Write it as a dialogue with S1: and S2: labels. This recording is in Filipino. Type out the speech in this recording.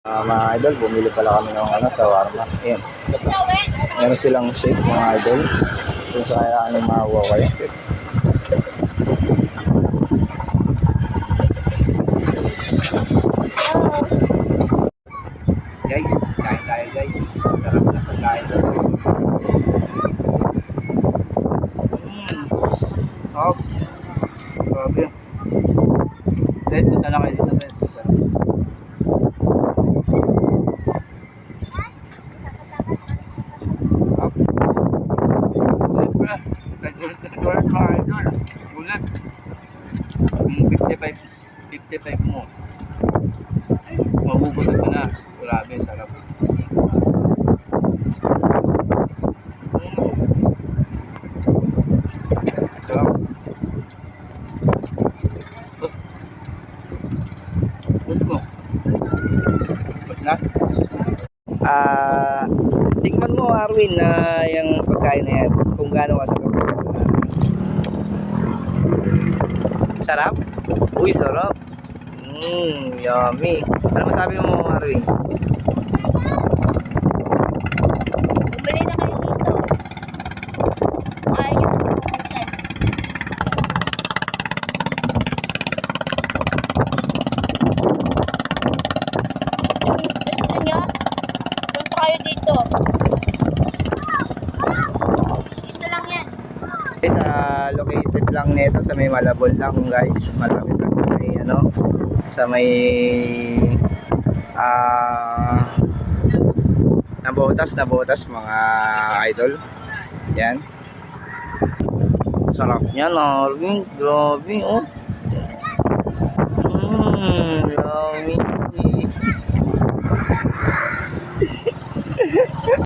S1: Mga idol, bumili pala kami ng shawarma. Ayan. Meron silang shake mga idol. Kung sa kaya anong mahawa kayo. Guys, kain tayo guys. Sarap na pagkain. Oh. Grabe. Dahil punta na kayo dito guys. Ulit. 55 mo. Mabubusog ka na. Grabe, sarap. Sarap. Gusto. Ba't na? Tingnan mo Arwin na yung pagkain na yan. Kung gaano kasarap. Sarap? Uy, sarap. Yummy. Ano masabi mo, Arwin?
S2: Bumili na kayo dito. Ayaw nyo buksan. Gusto nyo? Punta kayo dito. Dito lang yan.
S1: Located lang nito sa may Malabon lang guys. Malapit na sa may sa may nabotas mga idol. Yan. Sarap niyan, Arvin. Grabe, oh. Yummy.